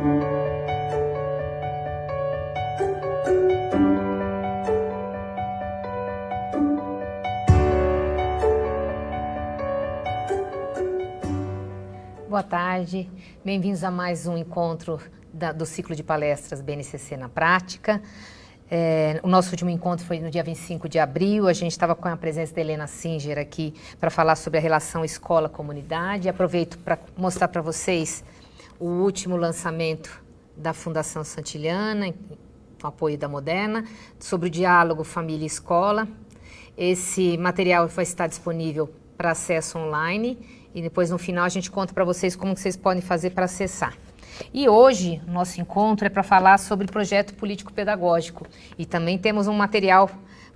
Boa tarde, bem-vindos a mais um encontro do ciclo de palestras BNCC na Prática. O nosso último encontro foi no dia 25 de abril, a gente estava com a presença da Helena Singer aqui para falar sobre a relação escola-comunidade. Aproveito para mostrar para vocês o último lançamento da Fundação Santillana, com apoio da Moderna, sobre o diálogo família e escola. Esse material vai estar disponível para acesso online e depois no final a gente conta para vocês como que vocês podem fazer para acessar. E hoje, o nosso encontro é para falar sobre projeto político-pedagógico. E também temos um material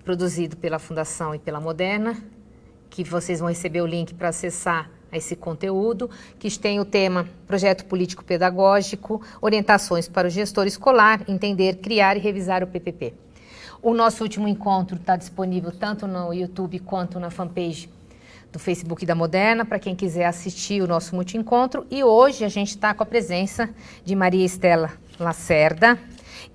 produzido pela Fundação e pela Moderna, que vocês vão receber o link para acessar esse conteúdo, que tem o tema Projeto Político-Pedagógico, Orientações para o Gestor Escolar, Entender, Criar e Revisar o PPP. O nosso último encontro está disponível tanto no YouTube quanto na fanpage do Facebook da Moderna, para quem quiser assistir o nosso multi-encontro. E hoje a gente está com a presença de Maria Estela Lacerda,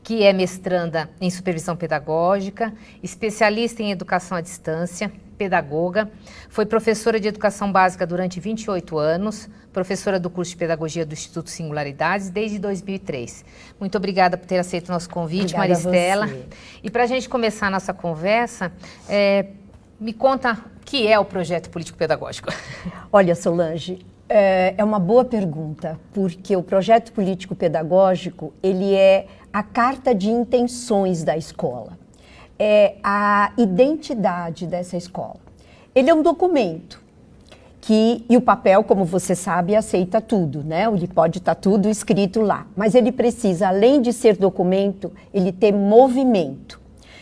que é mestranda em supervisão pedagógica, especialista em educação à distância, pedagoga, foi professora de educação básica durante 28 anos, professora do curso de pedagogia do Instituto Singularidades desde 2003. Muito obrigada por ter aceito o nosso convite, Maria Estela. E para a gente começar a nossa conversa, me conta o que é o projeto político-pedagógico. Olha, Solange, é uma boa pergunta, porque o projeto político-pedagógico, ele é a carta de intenções da escola, é a identidade dessa escola. Ele é um documento e o papel, como você sabe, aceita tudo, né? Ele pode estar tudo escrito lá, mas ele precisa, além de ser documento, ele ter movimento.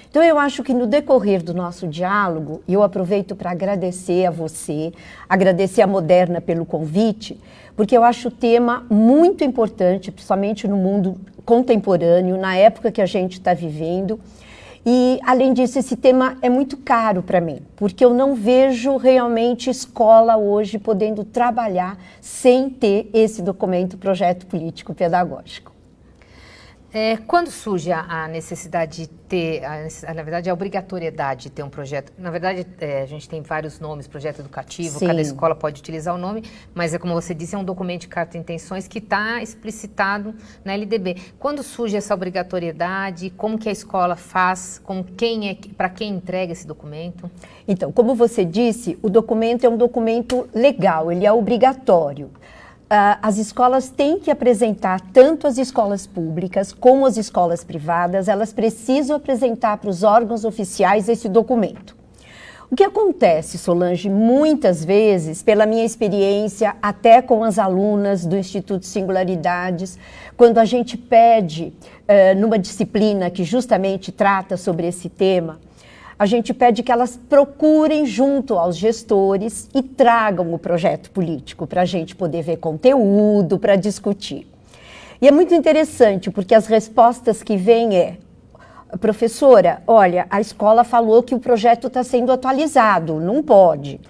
Então, eu acho que no decorrer do nosso diálogo, eu aproveito para agradecer a você, agradecer a Moderna pelo convite, porque eu acho o tema muito importante, principalmente no mundo contemporâneo, na época que a gente está vivendo. E, além disso, esse tema é muito caro para mim, porque eu não vejo realmente escola hoje podendo trabalhar sem ter esse documento, projeto político-pedagógico. Quando surge a necessidade de ter, na verdade, a obrigatoriedade de ter um projeto, na verdade, a gente tem vários nomes, projeto educativo, sim, cada escola pode utilizar o nome, mas como você disse, é um documento de carta de intenções que está explicitado na LDB. Quando surge essa obrigatoriedade, como que a escola faz, para quem entrega esse documento? Então, como você disse, o documento é um documento legal, ele é obrigatório. As escolas têm que apresentar, tanto as escolas públicas como as escolas privadas, elas precisam apresentar para os órgãos oficiais esse documento. O que acontece, Solange, muitas vezes, pela minha experiência, até com as alunas do Instituto Singularidades, quando a gente pede, numa disciplina que justamente trata sobre esse tema, a gente pede que elas procurem junto aos gestores e tragam o projeto político para a gente poder ver conteúdo, para discutir. E é muito interessante, porque as respostas que vêm professora, olha, a escola falou que o projeto está sendo atualizado, não pode.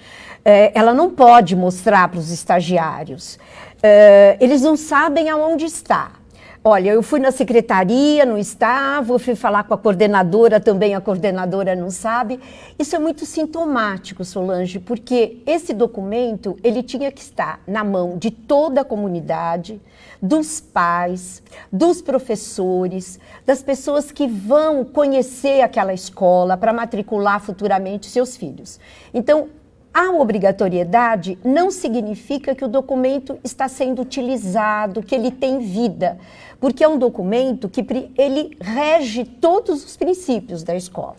Ela não pode mostrar para os estagiários. Eles não sabem aonde está. Olha, eu fui na secretaria, não estava, eu fui falar com a coordenadora, também a coordenadora não sabe. Isso é muito sintomático, Solange, porque esse documento, ele tinha que estar na mão de toda a comunidade, dos pais, dos professores, das pessoas que vão conhecer aquela escola para matricular futuramente seus filhos. Então, a obrigatoriedade não significa que o documento está sendo utilizado, que ele tem vida, porque é um documento que ele rege todos os princípios da escola.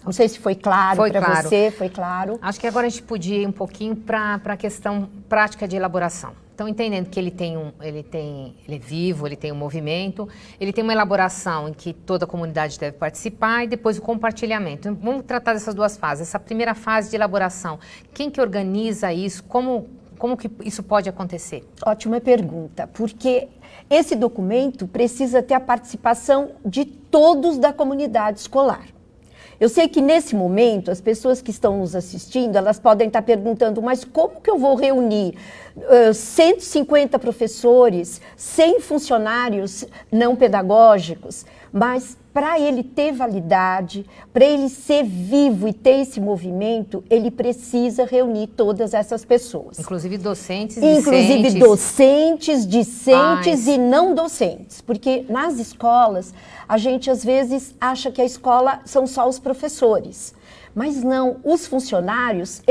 Não sei se foi claro para você, foi claro? Acho que agora a gente podia ir um pouquinho para a questão prática de elaboração. Então, entendendo que ele é vivo, ele tem um movimento, ele tem uma elaboração em que toda a comunidade deve participar e depois o compartilhamento. Então, vamos tratar dessas duas fases. Essa primeira fase de elaboração, quem que organiza isso? Como que isso pode acontecer? Ótima pergunta, porque esse documento precisa ter a participação de todos da comunidade escolar. Eu sei que nesse momento, as pessoas que estão nos assistindo, elas podem estar perguntando, mas como que eu vou reunir 150 professores, 100 funcionários não pedagógicos? Mas para ele ter validade, para ele ser vivo e ter esse movimento, ele precisa reunir todas essas pessoas. Inclusive docentes, inclusive docentes, discentes e não docentes. Porque nas escolas, a gente às vezes acha que a escola são só os professores. Mas não, os funcionários,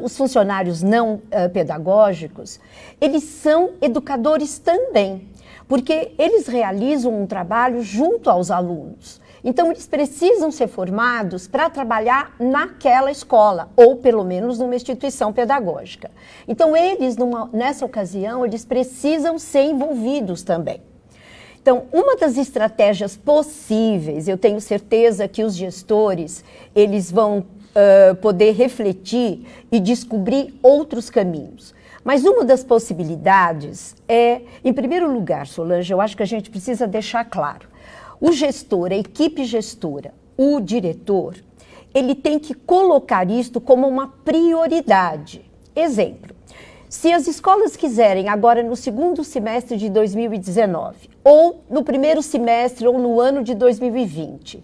os funcionários não pedagógicos, eles são educadores também. Porque eles realizam um trabalho junto aos alunos. Então, eles precisam ser formados para trabalhar naquela escola, ou pelo menos numa instituição pedagógica. Então, eles, nessa ocasião, eles precisam ser envolvidos também. Então, uma das estratégias possíveis, eu tenho certeza que os gestores, eles vão poder refletir e descobrir outros caminhos. Mas uma das possibilidades é, em primeiro lugar, Solange, eu acho que a gente precisa deixar claro, o gestor, a equipe gestora, o diretor, ele tem que colocar isto como uma prioridade. Exemplo, se as escolas quiserem agora no segundo semestre de 2019, ou no primeiro semestre ou no ano de 2020,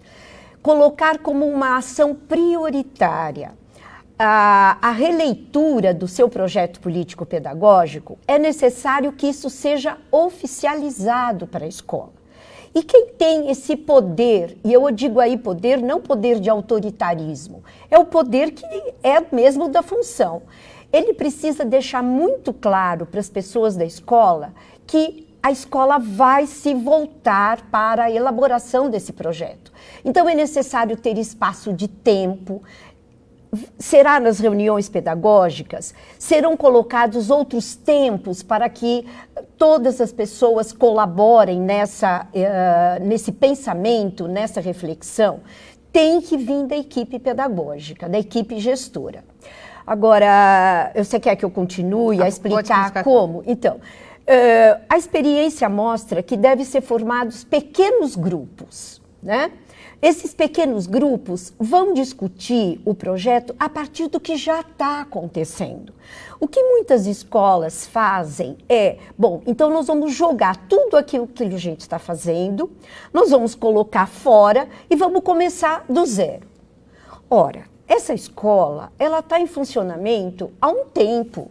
colocar como uma ação prioritária a releitura do seu projeto político-pedagógico, é necessário que isso seja oficializado para a escola. E quem tem esse poder, e eu digo aí poder, não poder de autoritarismo, é o poder que é mesmo da função. Ele precisa deixar muito claro para as pessoas da escola que a escola vai se voltar para a elaboração desse projeto. Então é necessário ter espaço de tempo. Será nas reuniões pedagógicas, serão colocados outros tempos para que todas as pessoas colaborem nesse pensamento, nessa reflexão. Tem que vir da equipe pedagógica, da equipe gestora. Agora, você quer que eu continue a explicar como? Então, a experiência mostra que devem ser formados pequenos grupos, né? Esses pequenos grupos vão discutir o projeto a partir do que já está acontecendo. O que muitas escolas fazem é, bom, então nós vamos jogar tudo aquilo que a gente está fazendo, nós vamos colocar fora e vamos começar do zero. Ora, essa escola, ela está em funcionamento há um tempo.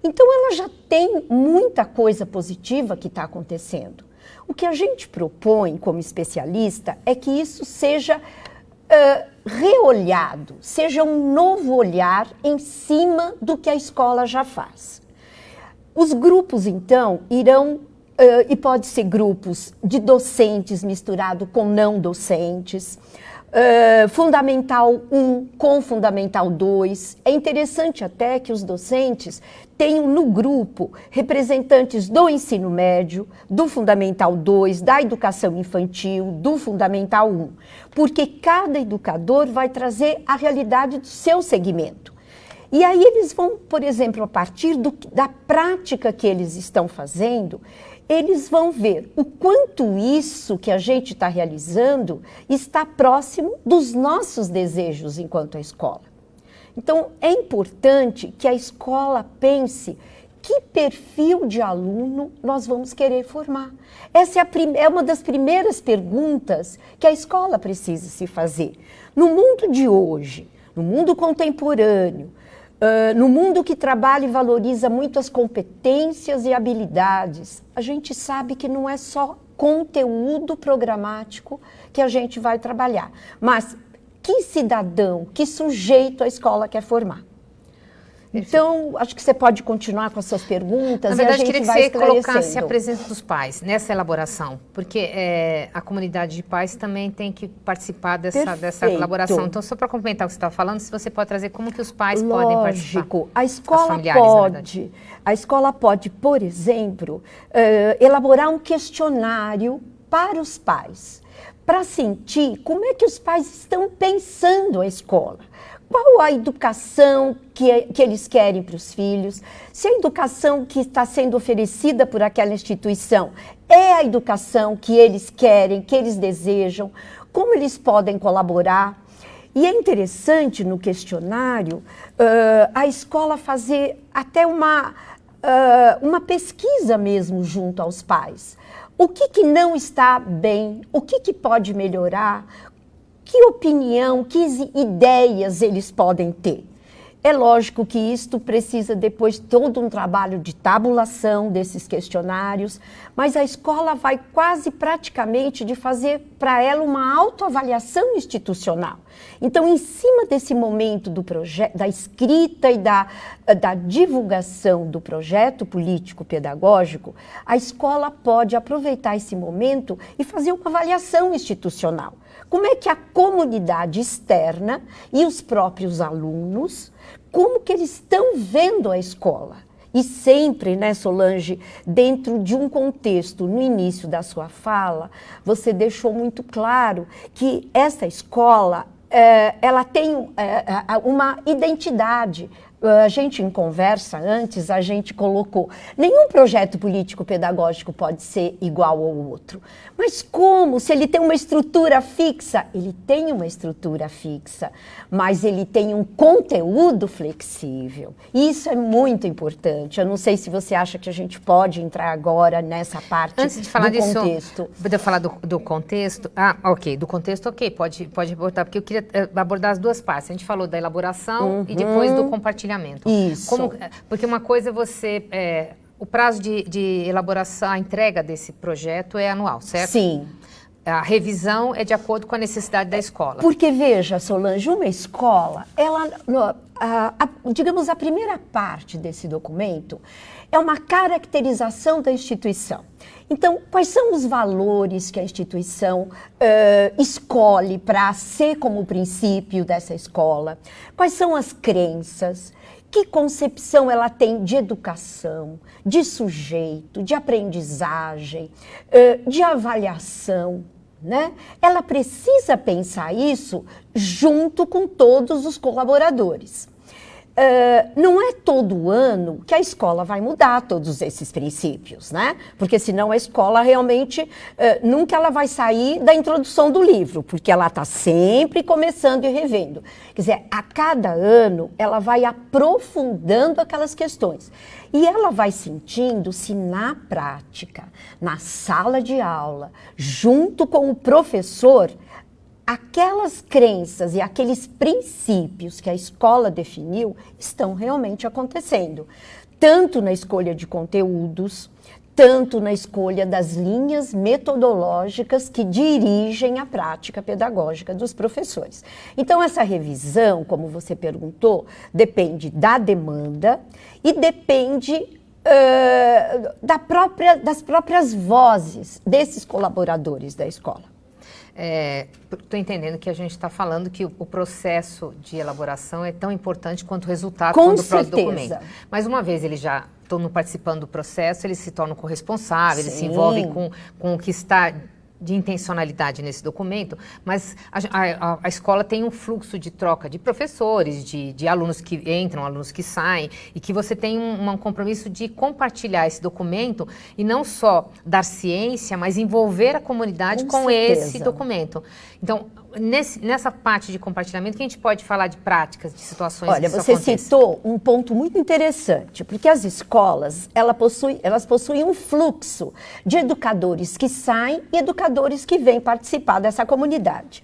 Então ela já tem muita coisa positiva que está acontecendo. O que a gente propõe como especialista é que isso seja reolhado, seja um novo olhar em cima do que a escola já faz. Os grupos, então, irão, e pode ser grupos de docentes misturado com não docentes, Fundamental 1 com Fundamental 2. É interessante até que os docentes tenham no grupo representantes do ensino médio, do Fundamental 2, da educação infantil, do Fundamental 1, porque cada educador vai trazer a realidade do seu segmento. E aí eles vão, por exemplo, a partir da prática que eles estão fazendo, eles vão ver o quanto isso que a gente está realizando está próximo dos nossos desejos enquanto a escola. Então, é importante que a escola pense que perfil de aluno nós vamos querer formar. Essa é uma das primeiras perguntas que a escola precisa se fazer. No mundo de hoje, no mundo contemporâneo, no mundo que trabalha e valoriza muito as competências e habilidades, a gente sabe que não é só conteúdo programático que a gente vai trabalhar, mas que cidadão, que sujeito a escola quer formar. Então, acho que você pode continuar com as suas perguntas. Na verdade, e a gente queria que vai você colocasse a esclarecendo. presença dos pais nessa elaboração, porque a comunidade de pais também tem que participar dessa Perfeito. elaboração. Então, só para complementar o que você estava falando, se você pode trazer como que os pais podem participar. Lógico, a escola familiares, na pode. A escola pode, por exemplo, elaborar um questionário para os pais, para sentir como é que os pais estão pensando a escola. Qual a educação que eles querem para os filhos? Se a educação que está sendo oferecida por aquela instituição é a educação que eles querem, que eles desejam, como eles podem colaborar? E é interessante no questionário a escola fazer até uma pesquisa mesmo junto aos pais. O que não está bem, o que pode melhorar, que opinião, que ideias eles podem ter. É lógico que isto precisa depois todo um trabalho de tabulação desses questionários, mas a escola vai quase praticamente de fazer para ela uma autoavaliação institucional. Então, em cima desse momento do projeto, da escrita e da divulgação do projeto político-pedagógico, a escola pode aproveitar esse momento e fazer uma avaliação institucional. Como é que a comunidade externa e os próprios alunos, como que eles estão vendo a escola? E sempre, né, Solange, dentro de um contexto, no início da sua fala, você deixou muito claro que essa escola, ela tem uma identidade. A gente, em conversa antes, a gente colocou, nenhum projeto político-pedagógico pode ser igual ao outro. Mas como? Se ele tem uma estrutura fixa? Ele tem uma estrutura fixa, mas ele tem um conteúdo flexível. Isso é muito importante. Eu não sei se você acha que a gente pode entrar agora nessa parte do contexto. Antes de falar disso, de eu falar do contexto, do contexto, ok, pode abordar, porque eu queria abordar as duas partes. A gente falou da elaboração e depois do compartilhamento. Isso. Porque uma coisa é você... o prazo de elaboração, a entrega desse projeto é anual, certo? Sim. A revisão é de acordo com a necessidade da escola. Porque, veja, Solange, uma escola, digamos, a primeira parte desse documento é uma caracterização da instituição. Então, quais são os valores que a instituição escolhe para ser como princípio dessa escola? Quais são as crenças? Que concepção ela tem de educação, de sujeito, de aprendizagem, de avaliação, né? Ela precisa pensar isso junto com todos os colaboradores. Não é todo ano que a escola vai mudar todos esses princípios, né? Porque senão a escola realmente nunca ela vai sair da introdução do livro, porque ela está sempre começando e revendo. Quer dizer, a cada ano ela vai aprofundando aquelas questões. E ela vai sentindo se na prática, na sala de aula, junto com o professor, aquelas crenças e aqueles princípios que a escola definiu estão realmente acontecendo. Tanto na escolha de conteúdos, tanto na escolha das linhas metodológicas que dirigem a prática pedagógica dos professores. Então, essa revisão, como você perguntou, depende da demanda e depende das próprias vozes desses colaboradores da escola. Estou entendendo que a gente está falando que o processo de elaboração é tão importante quanto o resultado do próprio documento. Mas uma vez eles já estão participando do processo, eles se tornam corresponsáveis, eles se envolvem com o que está de intencionalidade nesse documento, mas a escola tem um fluxo de troca de professores, de alunos que entram, alunos que saem, e que você tem um compromisso de compartilhar esse documento e não só dar ciência, mas envolver a comunidade com esse documento. Então, nessa parte de compartilhamento, que a gente pode falar de práticas, de situações que isso você aconteça? Citou um ponto muito interessante, porque as escolas, elas possuem um fluxo de educadores que saem e educadores que vêm participar dessa comunidade.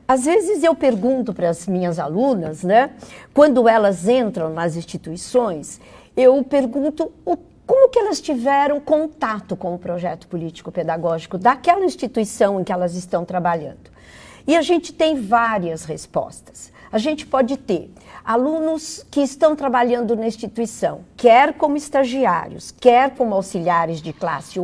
Às vezes eu pergunto para as minhas alunas, né, quando elas entram nas instituições, eu pergunto como que elas tiveram contato com o projeto político-pedagógico daquela instituição em que elas estão trabalhando. E a gente tem várias respostas. A gente pode ter alunos que estão trabalhando na instituição, quer como estagiários, quer como auxiliares de classe,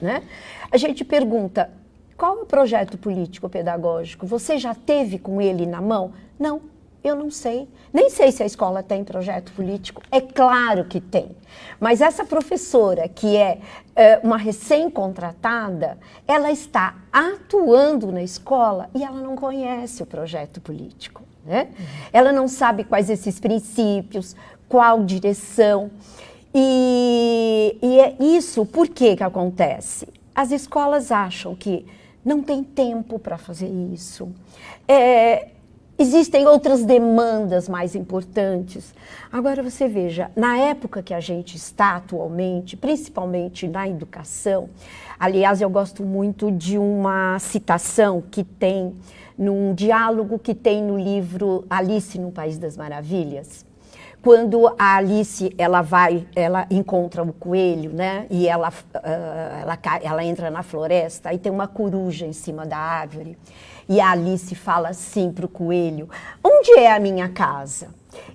né? A gente pergunta, qual é o projeto político-pedagógico? Você já teve com ele na mão? Não, eu não sei. Nem sei se a escola tem projeto político. É claro que tem. Mas essa professora, que é uma recém-contratada, ela está atuando na escola e ela não conhece o projeto político, né? Ela não sabe quais esses princípios, qual direção. E é isso, por que acontece? As escolas acham que não tem tempo para fazer isso. Existem outras demandas mais importantes. Agora você veja, na época que a gente está atualmente, principalmente na educação, aliás, eu gosto muito de uma citação que tem num diálogo que tem no livro Alice no País das Maravilhas. Quando a Alice ela encontra o coelho, né? E ela entra na floresta e tem uma coruja em cima da árvore. E a Alice fala assim para o coelho: onde é a minha casa?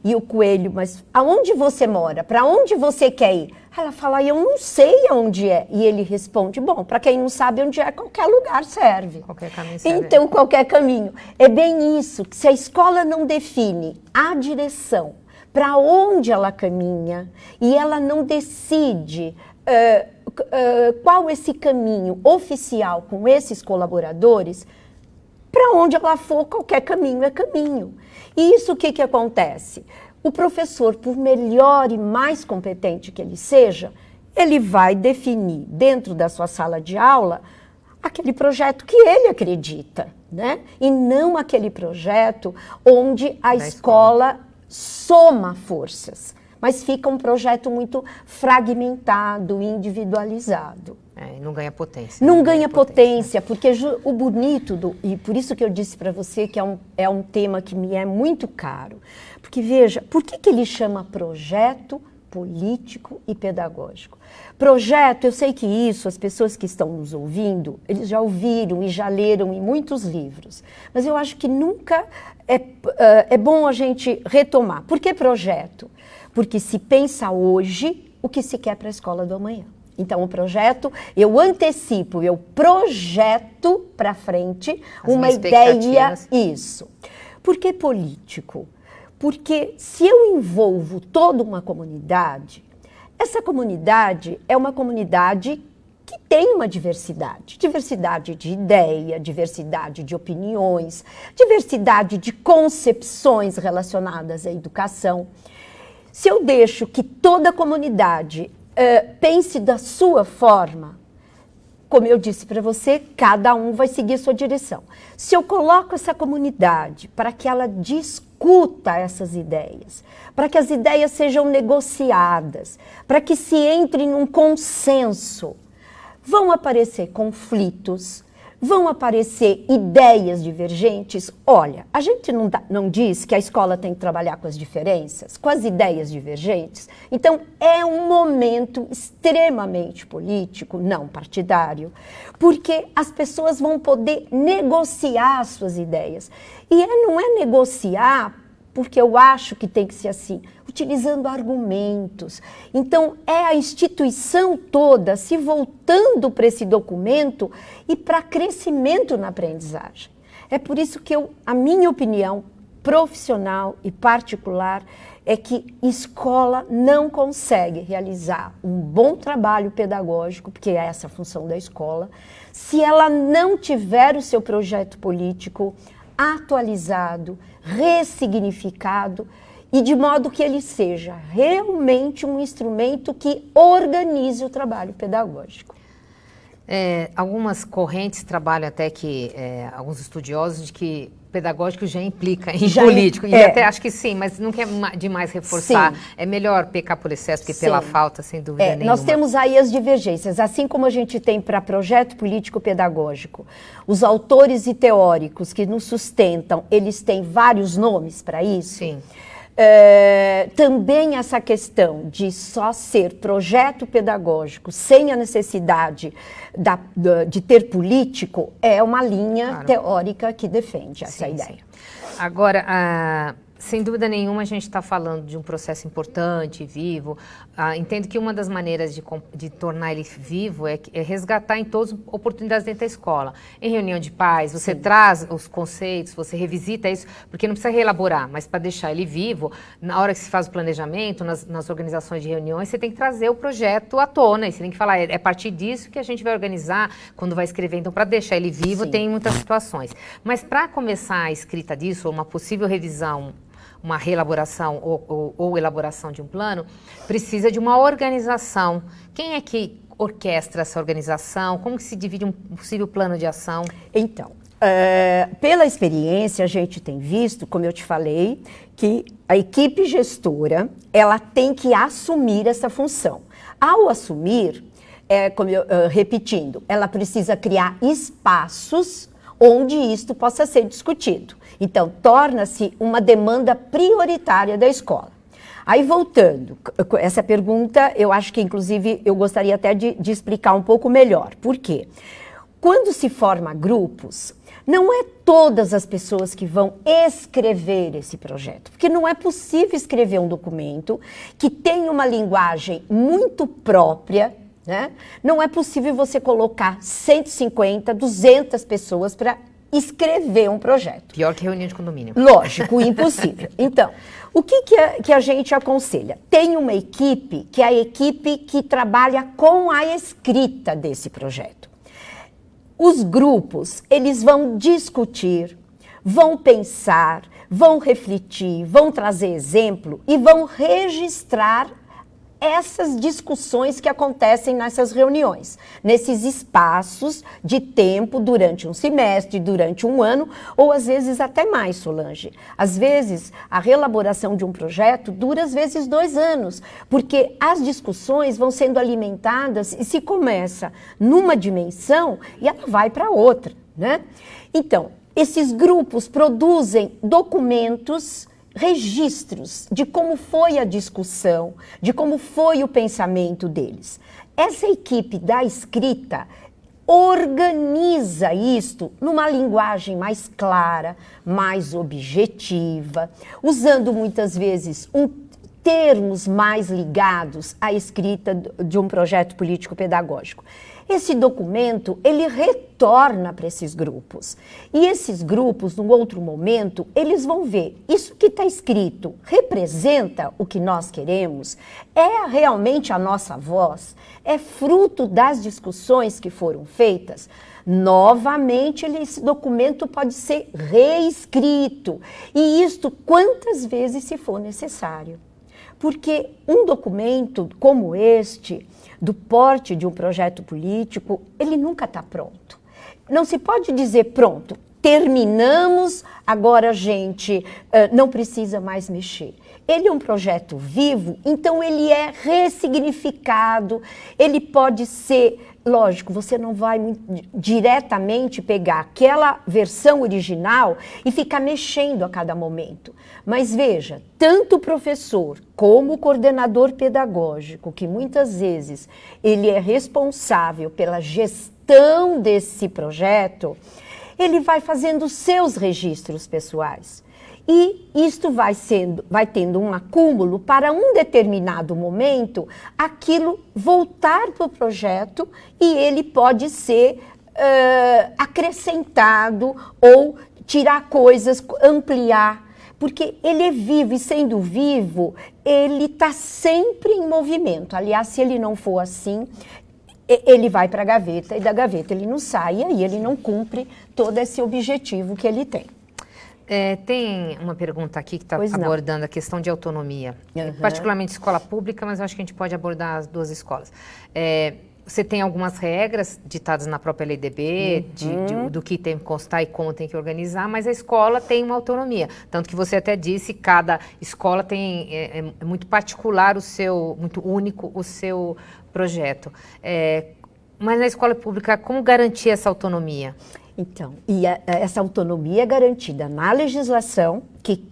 E o coelho: mas aonde você mora? Para onde você quer ir? Ela fala: eu não sei aonde é. E ele responde: bom, para quem não sabe onde é, qualquer lugar serve. Qualquer caminho serve. Então, qualquer caminho. É bem isso, que se a escola não define a direção para onde ela caminha e ela não decide qual esse caminho oficial com esses colaboradores, para onde ela for, qualquer caminho é caminho. E isso o que acontece? O professor, por melhor e mais competente que ele seja, ele vai definir dentro da sua sala de aula aquele projeto que ele acredita, né? E não aquele projeto onde a escola soma forças, mas fica um projeto muito fragmentado, individualizado. Não ganha potência. Não ganha potência, porque o bonito, e por isso que eu disse para você que é um tema que me é muito caro, porque veja, por que ele chama projeto político e pedagógico? Projeto, eu sei que isso, as pessoas que estão nos ouvindo, eles já ouviram e já leram em muitos livros, mas eu acho que nunca é bom a gente retomar. Por que projeto? Porque se pensa hoje o que se quer para a escola do amanhã. Então, o projeto, eu antecipo, eu projeto para frente uma ideia, isso. Por que político? Porque se eu envolvo toda uma comunidade, essa comunidade é uma comunidade que tem uma diversidade. Diversidade de ideia, diversidade de opiniões, diversidade de concepções relacionadas à educação. Se eu deixo que toda a comunidade pense da sua forma, como eu disse para você, cada um vai seguir a sua direção. Se eu coloco essa comunidade para que ela discuta essas ideias, para que as ideias sejam negociadas, para que se entre num consenso, vão aparecer conflitos, vão aparecer ideias divergentes. Olha, a gente não diz que a escola tem que trabalhar com as diferenças, com as ideias divergentes. Então, é um momento extremamente político, não partidário, porque as pessoas vão poder negociar as suas ideias. E não é negociar porque eu acho que tem que ser assim, utilizando argumentos. Então, é a instituição toda se voltando para esse documento e para crescimento na aprendizagem. É por isso que a minha opinião profissional e particular é que escola não consegue realizar um bom trabalho pedagógico, porque é essa a função da escola, se ela não tiver o seu projeto político atualizado, ressignificado e de modo que ele seja realmente um instrumento que organize o trabalho pedagógico. Algumas correntes trabalham até que, alguns estudiosos, de que pedagógico já implica em político. E até acho que sim, mas não quer demais reforçar. Sim. É melhor pecar por excesso que pela falta, sem dúvida nenhuma. Nós temos aí as divergências. Assim como a gente tem para projeto político-pedagógico, os autores e teóricos que nos sustentam, eles têm vários nomes para isso. Sim. Também essa questão de só ser projeto pedagógico sem a necessidade de ter político é uma linha teórica que defende essa ideia. Sim. Agora, sem dúvida nenhuma, a gente está falando de um processo importante, vivo. Entendo que uma das maneiras de tornar ele vivo é resgatar em todas as oportunidades dentro da escola. Em reunião de pais, você traz os conceitos, você revisita isso, porque não precisa reelaborar, mas para deixar ele vivo, na hora que se faz o planejamento, nas organizações de reuniões, você tem que trazer o projeto à tona, e você tem que falar, é a partir disso que a gente vai organizar quando vai escrever. Então, para deixar ele vivo, tem muitas situações. Mas para começar a escrita disso, ou uma possível revisão, uma reelaboração ou elaboração de um plano, precisa de uma organização. Quem é que orquestra essa organização? Como que se divide um possível plano de ação? Então, Pela experiência, a gente tem visto, como eu te falei, que a equipe gestora, ela tem que assumir essa função. Ao assumir, repetindo, ela precisa criar espaços onde isto possa ser discutido. Então, torna-se uma demanda prioritária da escola. Aí, voltando, essa pergunta, eu acho que, inclusive, eu gostaria até de explicar um pouco melhor. Por quê? Quando se forma grupos, não é todas as pessoas que vão escrever esse projeto, porque não é possível escrever um documento que tenha uma linguagem muito própria, né? Não é possível você colocar 150, 200 pessoas para escrever um projeto. Pior que reunião de condomínio. Lógico, impossível. Então, o que a gente aconselha? Tem uma equipe, que é a equipe que trabalha com a escrita desse projeto. Os grupos, eles vão discutir, vão pensar, vão refletir, vão trazer exemplo e vão registrar essas discussões que acontecem nessas reuniões, nesses espaços de tempo durante um semestre, durante um ano, ou às vezes até mais, Solange. Às vezes, a reelaboração de um projeto dura às vezes 2 anos, porque as discussões vão sendo alimentadas e se começa numa dimensão e ela vai para outra, né? Então, esses grupos produzem documentos, registros de como foi a discussão, de como foi o pensamento deles. Essa equipe da escrita organiza isto numa linguagem mais clara, mais objetiva, usando muitas vezes termos mais ligados à escrita de um projeto político-pedagógico. Esse documento, ele retorna para esses grupos. E esses grupos, num outro momento, eles vão ver, isso que está escrito representa o que nós queremos? É realmente a nossa voz? É fruto das discussões que foram feitas? Novamente, esse documento pode ser reescrito. E isto quantas vezes se for necessário. Porque um documento como este, do porte de um projeto político, ele nunca está pronto. Não se pode dizer, pronto, terminamos, agora a gente não precisa mais mexer. Ele é um projeto vivo, então ele é ressignificado, ele pode ser, lógico, você não vai diretamente pegar aquela versão original e ficar mexendo a cada momento. Mas veja, tanto o professor como o coordenador pedagógico, que muitas vezes ele é responsável pela gestão desse projeto, ele vai fazendo os seus registros pessoais. E isto vai tendo um acúmulo para um determinado momento, aquilo voltar para o projeto e ele pode ser acrescentado ou tirar coisas, ampliar, porque ele é vivo e sendo vivo, ele está sempre em movimento. Aliás, se ele não for assim, ele vai para a gaveta e da gaveta ele não sai e aí ele não cumpre todo esse objetivo que ele tem. Tem uma pergunta aqui que está abordando a questão de autonomia, particularmente escola pública, mas eu acho que a gente pode abordar as duas escolas. Você tem algumas regras ditadas na própria LDB, do que tem que constar e como tem que organizar, mas a escola tem uma autonomia. Tanto que você até disse, cada escola tem, é muito particular muito único o seu projeto. Mas na escola pública, como garantir essa autonomia? Então, essa autonomia é garantida na legislação, que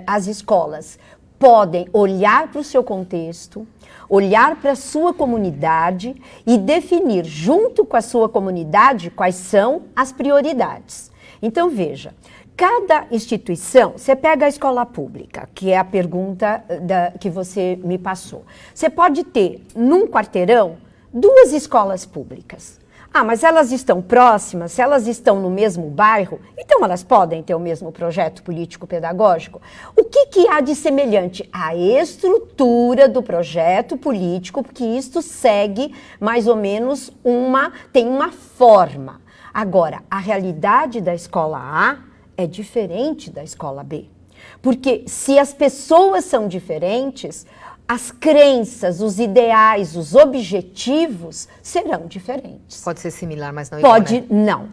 as escolas podem olhar para o seu contexto, olhar para a sua comunidade e definir junto com a sua comunidade quais são as prioridades. Então, veja, cada instituição, você pega a escola pública, que é a pergunta que você me passou. Você pode ter, num quarteirão, 2 escolas públicas. Ah, mas elas estão próximas, se elas estão no mesmo bairro, então elas podem ter o mesmo projeto político-pedagógico? O que há de semelhante? A estrutura do projeto político, porque isto segue mais ou menos tem uma forma. Agora, a realidade da escola A é diferente da escola B. Porque se as pessoas são diferentes, as crenças, os ideais, os objetivos serão diferentes. Pode ser similar, mas não igual, Pode, né? não,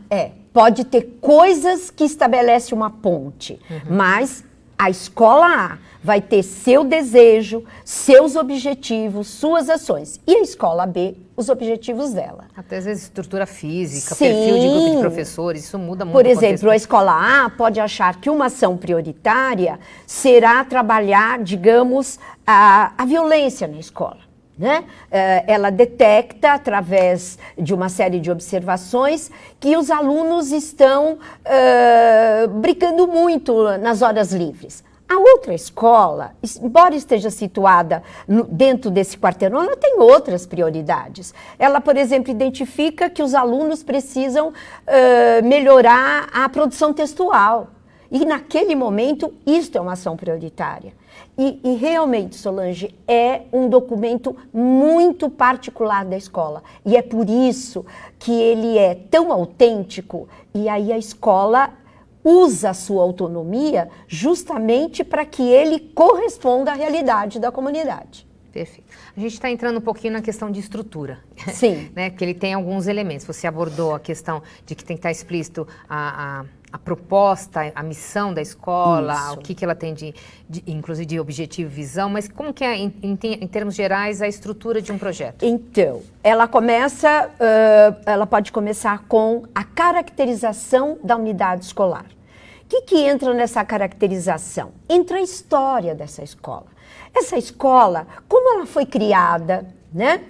pode ter coisas que estabelecem uma ponte, mas a escola A vai ter seu desejo, seus objetivos, suas ações. E a escola B, os objetivos dela. Até às vezes estrutura física, Sim. perfil de grupo de professores, isso muda muito. Por exemplo, a escola A pode achar que uma ação prioritária será trabalhar, digamos, a violência na escola. Né? Ela detecta, através de uma série de observações, que os alunos estão brincando muito nas horas livres. A outra escola, embora esteja situada dentro desse quarteirão, ela tem outras prioridades. Ela, por exemplo, identifica que os alunos precisam melhorar a produção textual. E, naquele momento, isto é uma ação prioritária. E realmente, Solange, é um documento muito particular da escola. E é por isso que ele é tão autêntico. E aí a escola usa a sua autonomia justamente para que ele corresponda à realidade da comunidade. Perfeito. A gente está entrando um pouquinho na questão de estrutura. Sim. Né? Que ele tem alguns elementos. Você abordou a questão de que tem que estar explícito a proposta, a missão da escola, Isso. o que ela tem inclusive de objetivo e visão, mas como que é, em termos gerais, a estrutura de um projeto? Então, ela pode começar com a caracterização da unidade escolar. O que entra nessa caracterização? Entra a história dessa escola. Essa escola, como ela foi criada, né?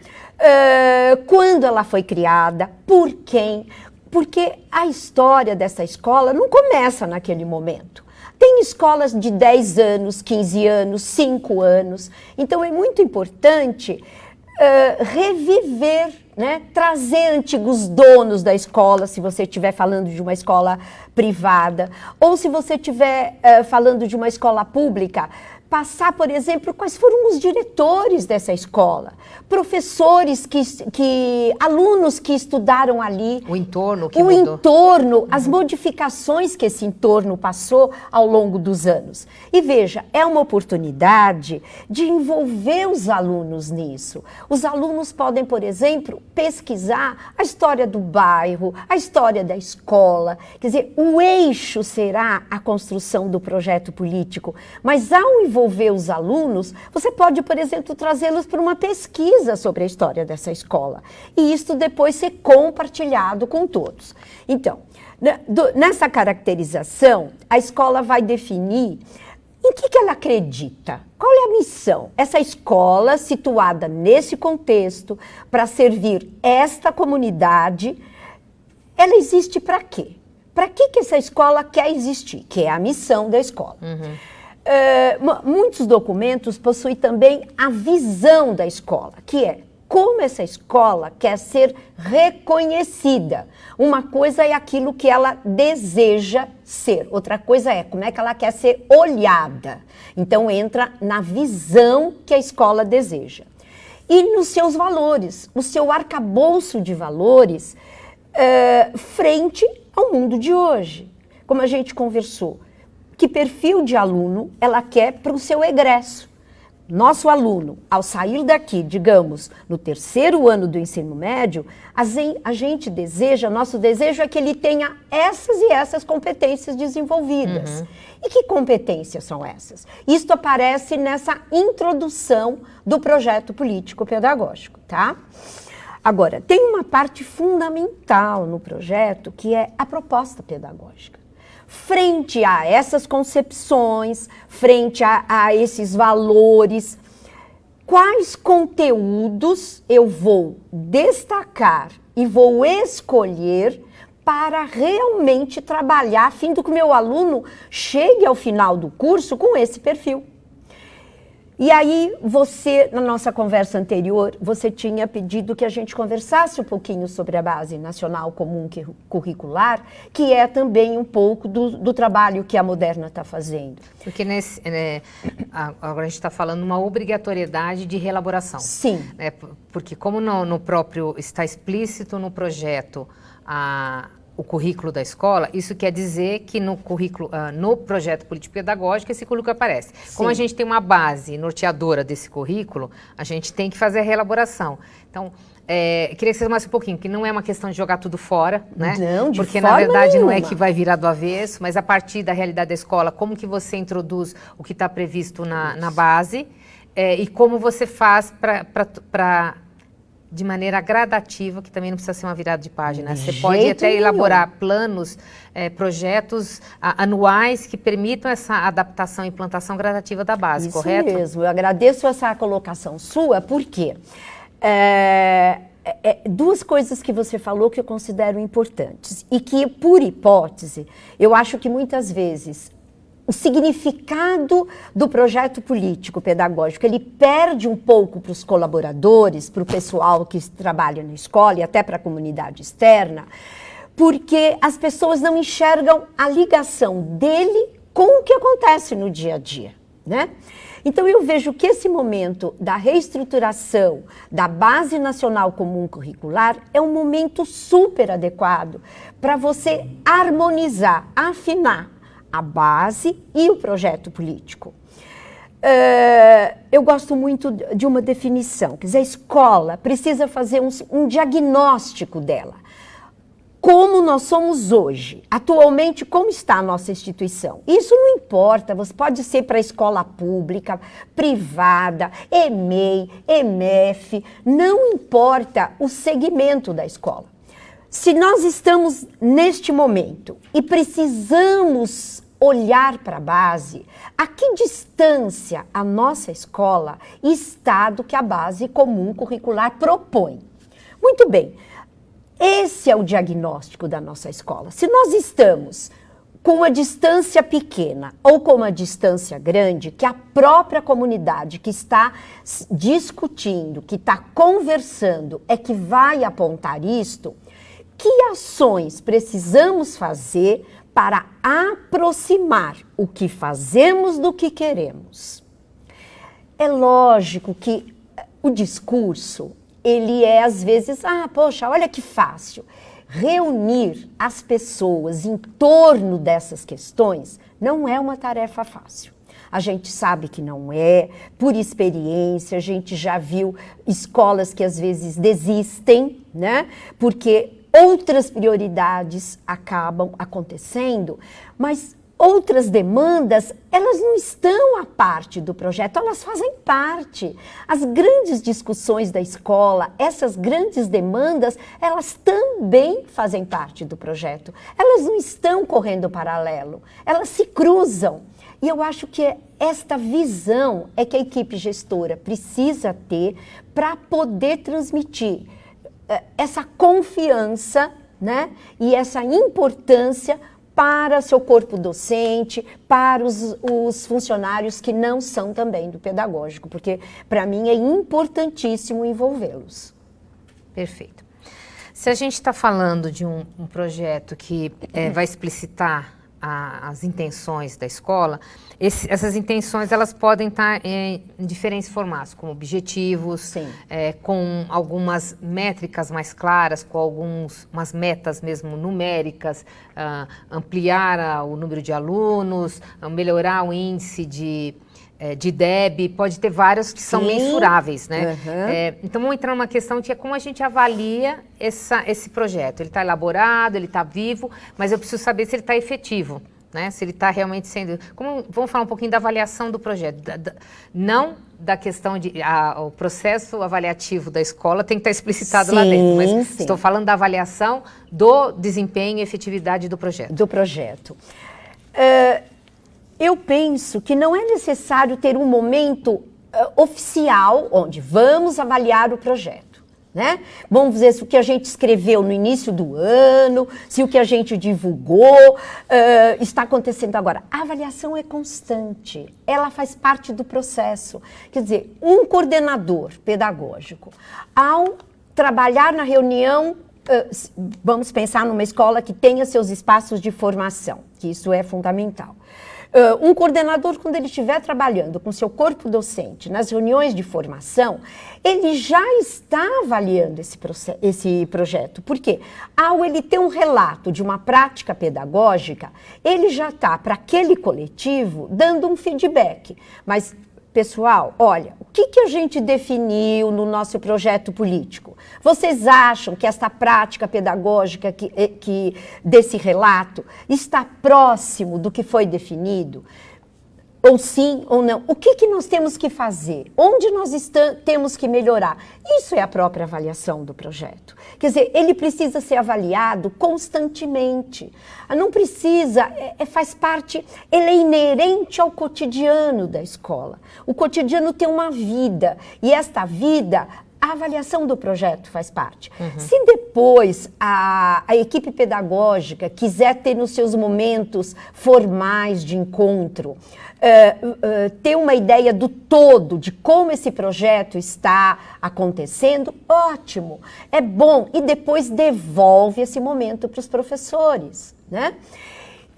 Quando ela foi criada, por quem? Porque a história dessa escola não começa naquele momento. Tem escolas de 10 anos, 15 anos, 5 anos. Então, é muito importante reviver, né? Trazer antigos donos da escola, se você estiver falando de uma escola privada, ou se você estiver falando de uma escola pública, passar, por exemplo, quais foram os diretores dessa escola, professores, alunos que estudaram ali. O entorno que mudou. Entorno, as modificações que esse entorno passou ao longo dos anos. E veja, é uma oportunidade de envolver os alunos nisso. Os alunos podem, por exemplo, pesquisar a história do bairro, a história da escola. Quer dizer, o eixo será a construção do projeto político, mas ao envolver os alunos, você pode, por exemplo, trazê-los para uma pesquisa sobre a história dessa escola. E isto depois ser compartilhado com todos. Então, nessa caracterização, a escola vai definir em que ela acredita. Qual é a missão? Essa escola, situada nesse contexto, para servir esta comunidade, ela existe para quê? Para que essa escola quer existir? Que é a missão da escola. Muitos documentos possuem também a visão da escola, que é como essa escola quer ser reconhecida. Uma coisa é aquilo que ela deseja ser, outra coisa é como é que ela quer ser olhada. Então entra na visão que a escola deseja. E nos seus valores, o seu arcabouço de valores frente ao mundo de hoje. Como a gente conversou, que perfil de aluno ela quer para o seu egresso. Nosso aluno, ao sair daqui, digamos, no 3º ano do ensino médio, a gente deseja, nosso desejo é que ele tenha essas e essas competências desenvolvidas. E que competências são essas? Isto aparece nessa introdução do projeto político-pedagógico, tá? Agora, tem uma parte fundamental no projeto que é a proposta pedagógica. Frente a essas concepções, frente a esses valores, quais conteúdos eu vou destacar e vou escolher para realmente trabalhar, a fim de que o meu aluno chegue ao final do curso com esse perfil. E aí, na nossa conversa anterior, você tinha pedido que a gente conversasse um pouquinho sobre a Base Nacional Comum Curricular, que é também um pouco do trabalho que a Moderna está fazendo. Porque agora a gente está falando uma obrigatoriedade de reelaboração. Sim. Porque como no próprio está explícito no projeto o currículo da escola, isso quer dizer que no currículo, no projeto político-pedagógico, esse currículo aparece. Sim. Como a gente tem uma base norteadora desse currículo, a gente tem que fazer a reelaboração. Então, queria que você falasse um pouquinho, que não é uma questão de jogar tudo fora, né? Não, de porque, forma na verdade, nenhuma. não é que vai virar do avesso, mas a partir da realidade da escola, como que você introduz o que está previsto na base e como você faz para de maneira gradativa, que também não precisa ser uma virada de página. Você pode até elaborar planos, projetos anuais que permitam essa adaptação e implantação gradativa da base, correto? Isso mesmo. Eu agradeço essa colocação sua, porque duas coisas que você falou que eu considero importantes e que, por hipótese, eu acho que muitas vezes o significado do projeto político-pedagógico, ele perde um pouco para os colaboradores, para o pessoal que trabalha na escola e até para a comunidade externa, porque as pessoas não enxergam a ligação dele com o que acontece no dia a dia, né? Então, eu vejo que esse momento da reestruturação da Base Nacional Comum Curricular é um momento super adequado para você harmonizar, afinar a base e o projeto político. Eu gosto muito de uma definição, quer dizer, a escola precisa fazer um diagnóstico dela. Como nós somos hoje, atualmente, como está a nossa instituição? Isso não importa, você pode ser para a escola pública, privada, EMEI, EMEF, não importa o segmento da escola. Se nós estamos neste momento e precisamos olhar para a base, a que distância a nossa escola está do que a base comum curricular propõe? Muito bem, esse é o diagnóstico da nossa escola. Se nós estamos com uma distância pequena ou com uma distância grande, que a própria comunidade que está discutindo, que está conversando, é que vai apontar isto, que ações precisamos fazer para aproximar o que fazemos do que queremos? É lógico que o discurso, ele é às vezes, poxa, olha que fácil. Reunir as pessoas em torno dessas questões não é uma tarefa fácil. A gente sabe que não é, por experiência, a gente já viu escolas que às vezes desistem, né? Porque outras prioridades acabam acontecendo, mas outras demandas, elas não estão à parte do projeto, elas fazem parte. As grandes discussões da escola, essas grandes demandas, elas também fazem parte do projeto. Elas não estão correndo paralelo, elas se cruzam. E eu acho que esta visão é que a equipe gestora precisa ter para poder transmitir essa confiança, né, e essa importância para seu corpo docente, para os funcionários que não são também do pedagógico, porque para mim é importantíssimo envolvê-los. Perfeito. Se a gente está falando de um projeto que vai explicitar as intenções da escola, essas intenções elas podem estar em diferentes formatos, como objetivos, com algumas métricas mais claras, com umas metas mesmo numéricas, ampliar o número de alunos, melhorar o índice de DEB, pode ter vários que são mensuráveis, né? Uhum. Então, vamos entrar numa questão que é como a gente avalia esse projeto. Ele está elaborado, ele está vivo, mas eu preciso saber se ele está efetivo, né? Se ele está realmente sendo... Vamos falar um pouquinho da avaliação do projeto. Não da questão de... o processo avaliativo da escola tem que estar explicitado lá dentro, mas estou falando da avaliação do desempenho e efetividade do projeto. Do projeto. Eu penso que não é necessário ter um momento oficial onde vamos avaliar o projeto, né? Vamos ver se o que a gente escreveu no início do ano, se o que a gente divulgou está acontecendo agora. A avaliação é constante, ela faz parte do processo. Quer dizer, um coordenador pedagógico, ao trabalhar na reunião, vamos pensar numa escola que tenha seus espaços de formação, que isso é fundamental. Um coordenador, quando ele estiver trabalhando com seu corpo docente nas reuniões de formação, ele já está avaliando esse projeto. Por quê? Ao ele ter um relato de uma prática pedagógica, ele já está, para aquele coletivo, dando um feedback. Mas, pessoal, olha, o que a gente definiu no nosso projeto político? Vocês acham que esta prática pedagógica desse relato está próximo do que foi definido? Ou sim ou não? O que nós temos que fazer? Onde nós temos que melhorar? Isso é a própria avaliação do projeto. Quer dizer, ele precisa ser avaliado constantemente. Não precisa, faz parte, ele é inerente ao cotidiano da escola. O cotidiano tem uma vida, e esta vida, a avaliação do projeto faz parte. Se depois a equipe pedagógica quiser ter nos seus momentos formais de encontro, ter uma ideia do todo, de como esse projeto está acontecendo, ótimo, é bom. E depois devolve esse momento para os professores, né?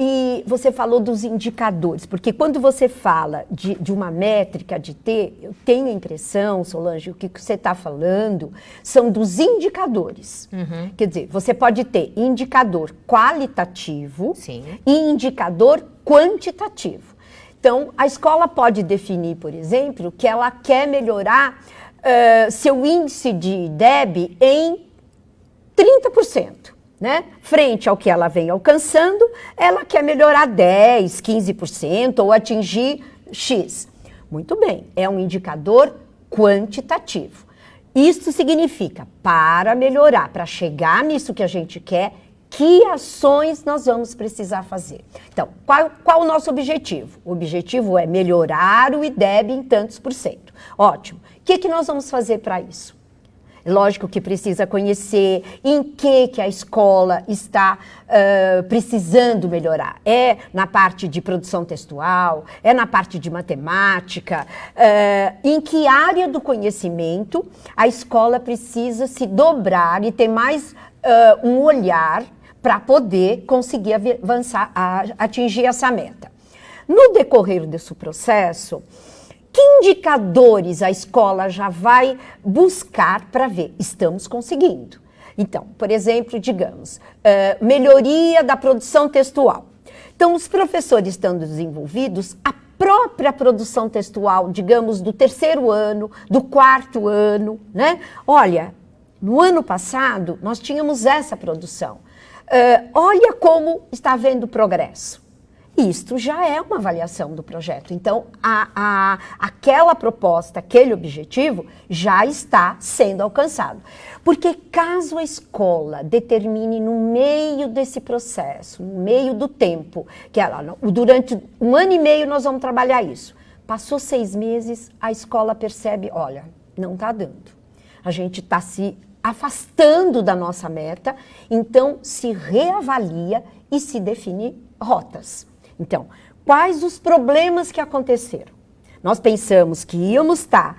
E você falou dos indicadores, porque quando você fala de uma métrica de T, eu tenho a impressão, Solange, o que você está falando são dos indicadores. Quer dizer, você pode ter indicador qualitativo. Sim. E indicador quantitativo. Então, a escola pode definir, por exemplo, que ela quer melhorar seu índice de IDEB em 30%. Né? Frente ao que ela vem alcançando, ela quer melhorar 10%, 15% ou atingir X. Muito bem, é um indicador quantitativo. Isso significa, para melhorar, para chegar nisso que a gente quer, que ações nós vamos precisar fazer. Então, qual o nosso objetivo? O objetivo é melhorar o IDEB em tantos %. Ótimo. O que nós vamos fazer para isso? Lógico que precisa conhecer em que a escola está precisando melhorar. É na parte de produção textual, é na parte de matemática, em que área do conhecimento a escola precisa se dobrar e ter mais um olhar para poder conseguir avançar, atingir essa meta. No decorrer desse processo, que indicadores a escola já vai buscar para ver? Estamos conseguindo. Então, por exemplo, digamos, melhoria da produção textual. Então, os professores estando desenvolvidos, a própria produção textual, digamos, do 3º ano, do 4º ano, né? Olha, no ano passado, nós tínhamos essa produção. Olha como está havendo progresso. Isto já é uma avaliação do projeto. Então, aquela proposta, aquele objetivo já está sendo alcançado. Porque caso a escola determine no meio desse processo, no meio do tempo, que durante 1 ano e meio nós vamos trabalhar isso. Passou 6 meses, a escola percebe, olha, não está dando. A gente está se afastando da nossa meta, então se reavalia e se define rotas. Então, quais os problemas que aconteceram? Nós pensamos que íamos estar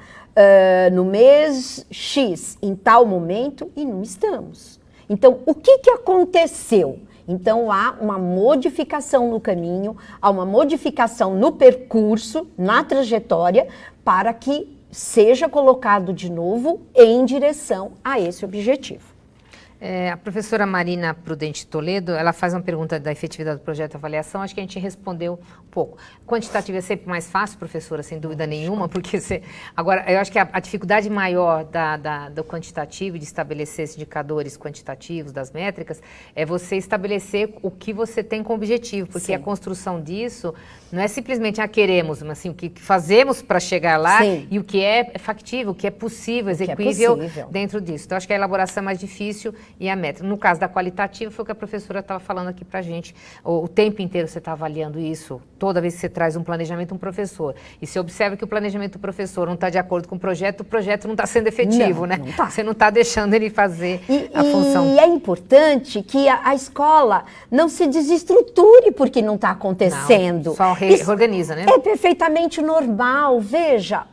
no mês X, em tal momento, e não estamos. Então, o que aconteceu? Então, há uma modificação no caminho, há uma modificação no percurso, na trajetória, para que seja colocado de novo em direção a esse objetivo. A professora Marina Prudente Toledo, ela faz uma pergunta da efetividade do projeto de avaliação, acho que a gente respondeu um pouco. Quantitativo é sempre mais fácil, professora, sem dúvida nenhuma, porque agora, eu acho que a dificuldade maior do quantitativo, de estabelecer esses indicadores quantitativos, das métricas, é você estabelecer o que você tem como objetivo, porque Sim. a construção disso não é simplesmente queremos, mas assim, o que fazemos para chegar lá Sim. e o que é factível, o que é possível, execuível dentro disso. Então, acho que a elaboração é mais difícil e a métrica. No caso da qualitativa, foi o que a professora estava falando aqui para a gente. O tempo inteiro você está avaliando isso, toda vez que você traz um planejamento, um professor. E você observa que o planejamento do professor não está de acordo com o projeto não está sendo efetivo, né? Não tá. Você não está deixando ele fazer a função. E é importante que a escola não se desestruture porque não está acontecendo. Não, só reorganiza, né? É perfeitamente normal. Veja,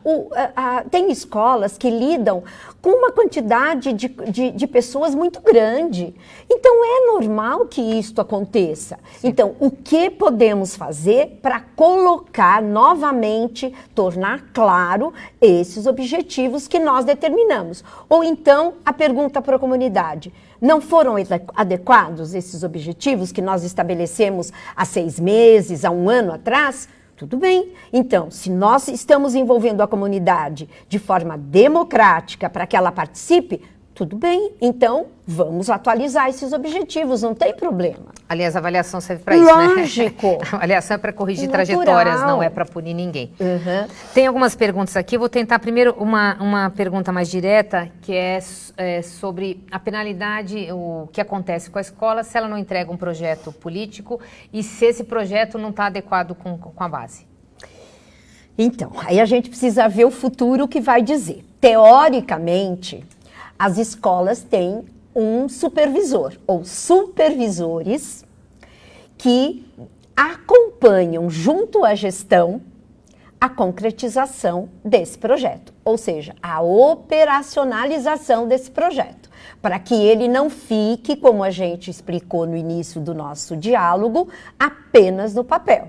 tem escolas que lidam com uma quantidade de pessoas muito grande. Então, é normal que isto aconteça. Sim. Então, o que podemos fazer para colocar novamente, tornar claro esses objetivos que nós determinamos? Ou então, a pergunta para a comunidade: não foram adequados esses objetivos que nós estabelecemos há 6 meses, há 1 ano atrás? Tudo bem. Então, se nós estamos envolvendo a comunidade de forma democrática para que ela participe, tudo bem. Então, vamos atualizar esses objetivos, não tem problema. Aliás, a avaliação serve para isso, né? Lógico. A avaliação é para corrigir Natural. trajetórias, não é para punir ninguém. Uhum. Tem algumas perguntas aqui. Eu vou tentar primeiro uma pergunta mais direta, que é sobre a penalidade, o que acontece com a escola se ela não entrega um projeto político e se esse projeto não está adequado com a base. Então, aí a gente precisa ver o futuro que vai dizer. Teoricamente, as escolas têm um supervisor ou supervisores que acompanham junto à gestão a concretização desse projeto, ou seja, a operacionalização desse projeto, para que ele não fique, como a gente explicou no início do nosso diálogo, apenas no papel.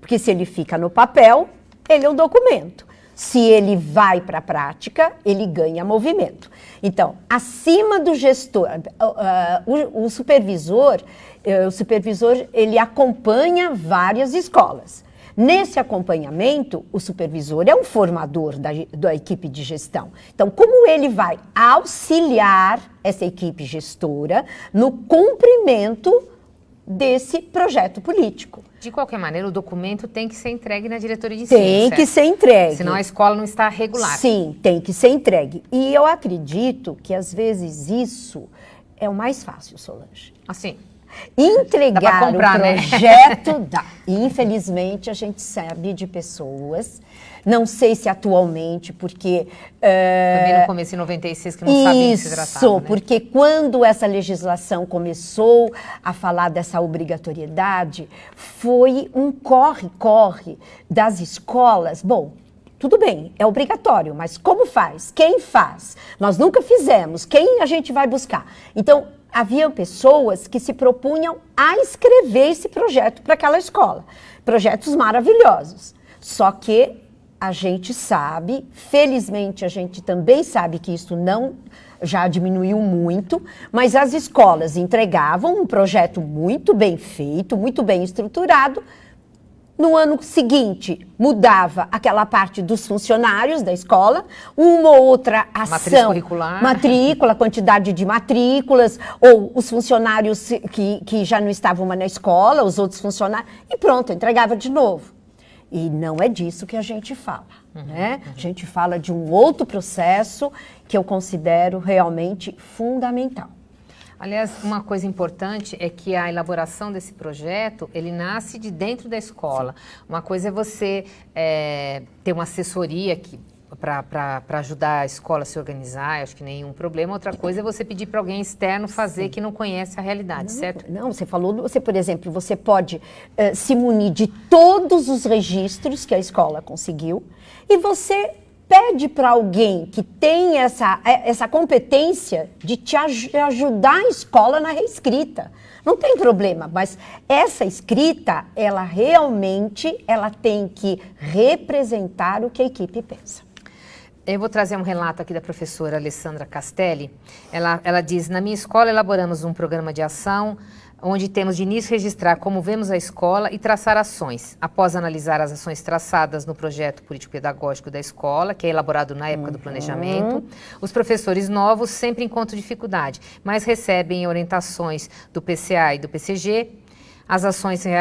Porque se ele fica no papel, ele é um documento. Se ele vai para a prática, ele ganha movimento. Então, acima do gestor, o supervisor, ele acompanha várias escolas. Nesse acompanhamento, o supervisor é um formador da equipe de gestão. Então, como ele vai auxiliar essa equipe gestora no cumprimento desse projeto político? De qualquer maneira, o documento tem que ser entregue na diretoria de ensino, Tem certo? que ser entregue. Senão a escola não está regular. Sim, tem que ser entregue. E eu acredito que, às vezes, isso é o mais fácil, Solange. Assim, entregar dá pra comprar, o projeto, dá. Infelizmente, a gente sabe de pessoas, não sei se atualmente, porque... foi bem no começo, em 96, que não sabia do que se tratava, Isso, né? porque quando essa legislação começou a falar dessa obrigatoriedade, foi um corre-corre das escolas. Bom, tudo bem, é obrigatório, mas como faz? Quem faz? Nós nunca fizemos, quem a gente vai buscar? Então, havia pessoas que se propunham a escrever esse projeto para aquela escola. Projetos maravilhosos. Só que a gente sabe, felizmente a gente também sabe que isso não já diminuiu muito, mas as escolas entregavam um projeto muito bem feito, muito bem estruturado. No ano seguinte, mudava aquela parte dos funcionários da escola, uma ou outra ação, matriz curricular, matrícula, quantidade de matrículas, ou os funcionários que já não estavam mais na escola, os outros funcionários, e pronto, entregava de novo. E não é disso que a gente fala, né? A gente fala de um outro processo que eu considero realmente fundamental. Aliás, uma coisa importante é que a elaboração desse projeto, ele nasce de dentro da escola. Sim. Uma coisa é você ter uma assessoria para ajudar a escola a se organizar, acho que nenhum problema. Outra coisa é você pedir para alguém externo fazer, sim, que não conhece a realidade, certo? Não, você, por exemplo, você pode se munir de todos os registros que a escola conseguiu e você pede para alguém que tem essa competência de te ajudar a escola na reescrita. Não tem problema, mas essa escrita, ela realmente tem que representar o que a equipe pensa. Eu vou trazer um relato aqui da professora Alessandra Castelli. Ela diz: na minha escola elaboramos um programa de ação onde temos de início registrar como vemos a escola e traçar ações. Após analisar as ações traçadas no projeto político-pedagógico da escola, que é elaborado na época do planejamento, os professores novos sempre encontram dificuldade, mas recebem orientações do PCA e do PCG. As ações são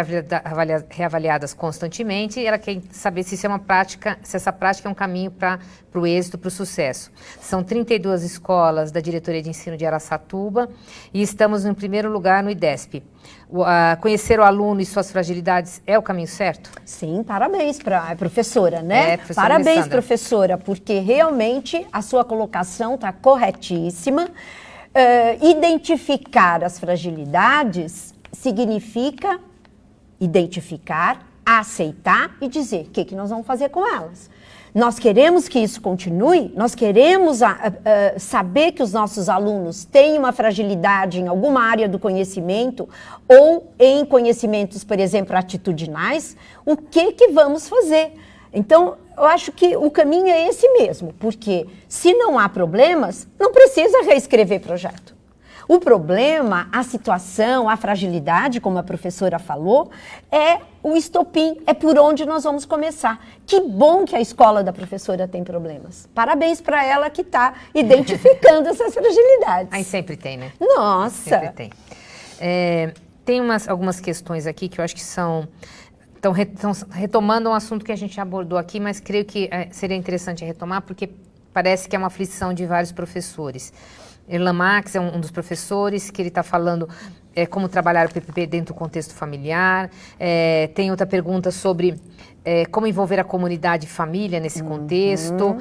reavaliadas constantemente e ela quer saber se isso é uma prática, se essa prática é um caminho para o êxito, para o sucesso. São 32 escolas da Diretoria de Ensino de Araçatuba e estamos em primeiro lugar no IDESP. Conhecer o aluno e suas fragilidades é o caminho certo? Sim, parabéns para a professora, né? Professora parabéns, Alessandra. Professora, porque realmente a sua colocação está corretíssima. Identificar as fragilidades significa identificar, aceitar e dizer o que nós vamos fazer com elas. Nós queremos que isso continue, nós queremos saber que os nossos alunos têm uma fragilidade em alguma área do conhecimento ou em conhecimentos, por exemplo, atitudinais, o que vamos fazer? Então, eu acho que o caminho é esse mesmo, porque se não há problemas, não precisa reescrever projeto. O problema, a situação, a fragilidade, como a professora falou, é o estopim, é por onde nós vamos começar. Que bom que a escola da professora tem problemas. Parabéns para ela que está identificando essas fragilidades. Aí sempre tem, né? Nossa! Sempre tem. Tem algumas questões aqui que eu acho que estão retomando um assunto que a gente abordou aqui, mas creio que seria interessante retomar, porque parece que é uma aflição de vários professores. Erlan Max é um dos professores que ele está falando como trabalhar o PPP dentro do contexto familiar. Tem outra pergunta sobre como envolver a comunidade e família nesse contexto.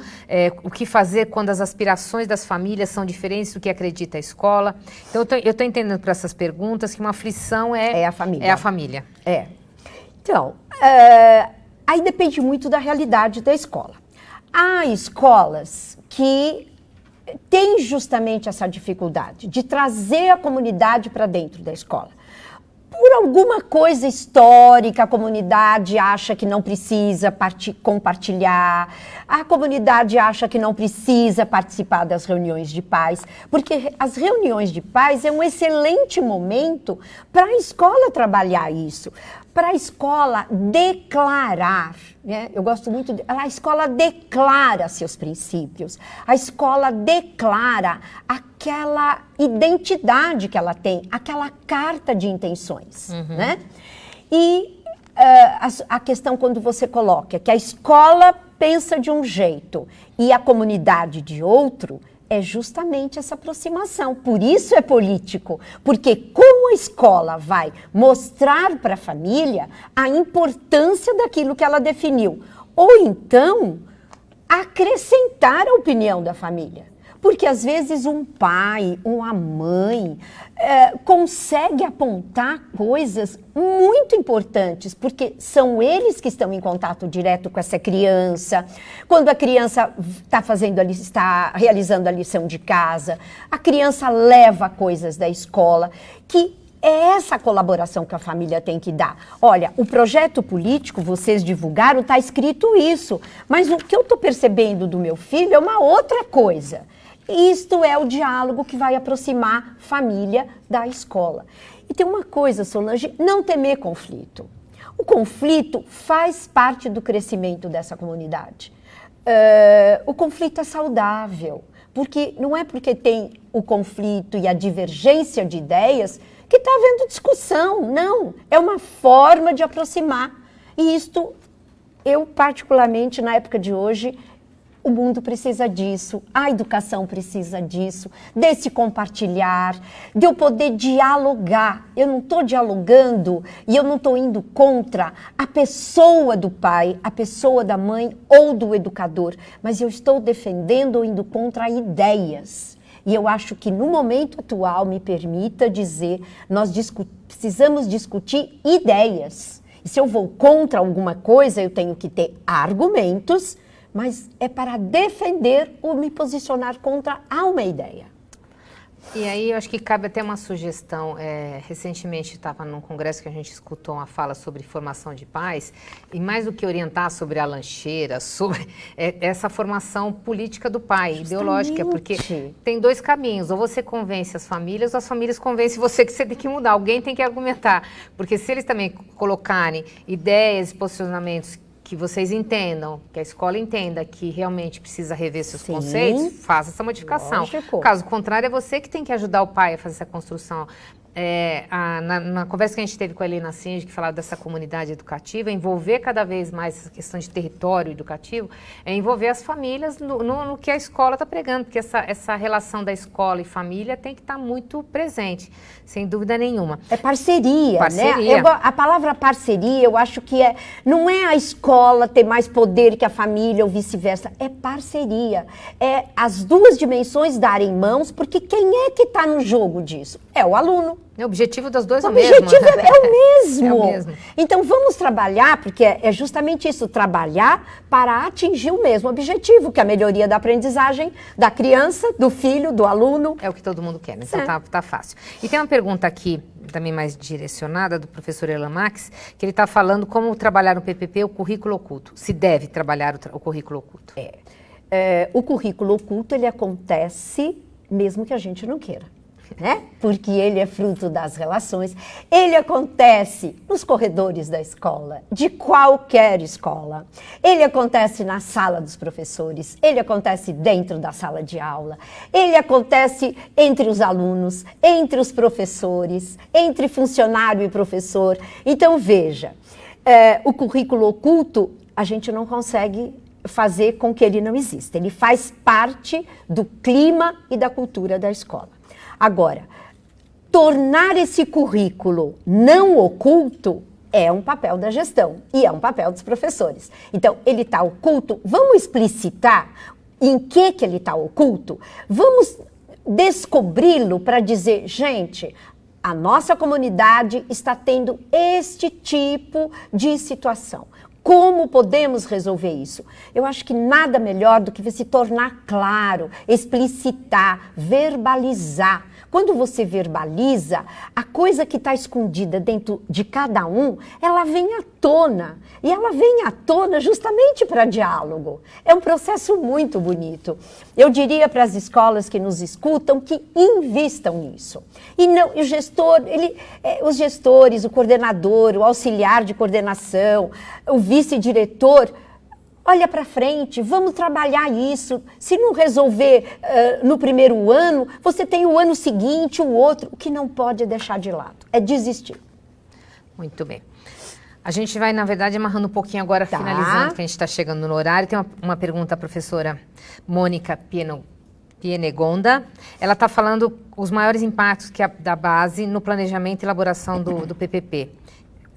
O que fazer quando as aspirações das famílias são diferentes do que acredita a escola. Então, eu estou entendendo por essas perguntas que uma aflição é a família. É a família. Então, aí depende muito da realidade da escola. Há escolas que têm justamente essa dificuldade de trazer a comunidade para dentro da escola. Por alguma coisa histórica, a comunidade acha que não precisa compartilhar, a comunidade acha que não precisa participar das reuniões de pais, porque as reuniões de pais é um excelente momento para a escola trabalhar isso, para a escola declarar, né? Eu gosto muito, a escola declara seus princípios, a escola declara aquela identidade que ela tem, aquela carta de intenções, né? E a questão quando você coloca que a escola pensa de um jeito e a comunidade de outro, é justamente essa aproximação. Por isso é político, porque como a escola vai mostrar para a família a importância daquilo que ela definiu, ou então acrescentar a opinião da família. Porque às vezes um pai, uma mãe consegue apontar coisas muito importantes, porque são eles que estão em contato direto com essa criança. Quando a criança está realizando a lição de casa, a criança leva coisas da escola, que é essa colaboração que a família tem que dar. Olha, o projeto político, vocês divulgaram, está escrito isso, mas o que eu estou percebendo do meu filho é uma outra coisa. Isto é o diálogo que vai aproximar a família da escola. E tem uma coisa, Solange, não temer conflito. O conflito faz parte do crescimento dessa comunidade. O conflito é saudável, porque não é porque tem o conflito e a divergência de ideias que está havendo discussão, não. É uma forma de aproximar. E isto, eu particularmente, na época de hoje, o mundo precisa disso, a educação precisa disso, desse compartilhar, de eu poder dialogar. Eu não estou dialogando e eu não estou indo contra a pessoa do pai, a pessoa da mãe ou do educador, mas eu estou defendendo ou indo contra ideias. E eu acho que no momento atual, me permita dizer, nós precisamos discutir ideias. E se eu vou contra alguma coisa, eu tenho que ter argumentos, mas é para defender ou me posicionar contra uma ideia. E aí, eu acho que cabe até uma sugestão. Recentemente, estava num congresso que a gente escutou uma fala sobre formação de pais, e mais do que orientar sobre a lancheira, sobre essa formação política do pai, justamente, ideológica, porque tem dois caminhos, ou você convence as famílias, ou as famílias convencem você que você tem que mudar, alguém tem que argumentar, porque se eles também colocarem ideias e posicionamentos que vocês entendam, que a escola entenda que realmente precisa rever seus conceitos, faça essa modificação. Lógico. Caso contrário, é você que tem que ajudar o pai a fazer essa construção. Na conversa que a gente teve com a Helena Singe, que falava dessa comunidade educativa, envolver cada vez mais essa questão de território educativo, envolver as famílias no que a escola está pregando, porque essa relação da escola e família tem que estar muito presente, sem dúvida nenhuma. É parceria, parceria. Né? A palavra parceria, eu acho que não é a escola ter mais poder que a família ou vice-versa, é parceria. É as duas dimensões darem mãos, porque quem é que está no jogo disso? É o aluno. O objetivo das duas é O o mesmo. objetivo é o mesmo. É o mesmo. Então vamos trabalhar, porque é justamente isso, trabalhar para atingir o mesmo objetivo, que é a melhoria da aprendizagem da criança, do filho, do aluno. É o que todo mundo quer, né? Então tá fácil. E tem uma pergunta aqui, também mais direcionada, do professor Elan Max, que ele está falando como trabalhar no PPP o currículo oculto. Se deve trabalhar o currículo oculto. O currículo oculto, ele acontece mesmo que a gente não queira. Né? Porque ele é fruto das relações, ele acontece nos corredores da escola, de qualquer escola, ele acontece na sala dos professores, ele acontece dentro da sala de aula, ele acontece entre os alunos, entre os professores, entre funcionário e professor. Então veja, o currículo oculto a gente não consegue fazer com que ele não exista, ele faz parte do clima e da cultura da escola. Agora, tornar esse currículo não oculto é um papel da gestão e é um papel dos professores. Então, ele está oculto, vamos explicitar em que ele está oculto? Vamos descobri-lo para dizer, gente, a nossa comunidade está tendo este tipo de situação. Como podemos resolver isso? Eu acho que nada melhor do que se tornar claro, explicitar, verbalizar. Quando você verbaliza, a coisa que está escondida dentro de cada um, ela vem à tona. E ela vem à tona justamente para diálogo. É um processo muito bonito. Eu diria para as escolas que nos escutam que invistam nisso. E não, o gestor, os gestores, o coordenador, o auxiliar de coordenação, o vice-diretor, olha para frente, vamos trabalhar isso. Se não resolver no primeiro ano, você tem o ano seguinte, o outro. O que não pode é deixar de lado, é desistir. Muito bem. A gente vai, na verdade, amarrando um pouquinho agora, finalizando, que a gente está chegando no horário. Tem uma pergunta da professora Mônica Pienegonda. Ela está falando os maiores impactos da base no planejamento e elaboração do PPP.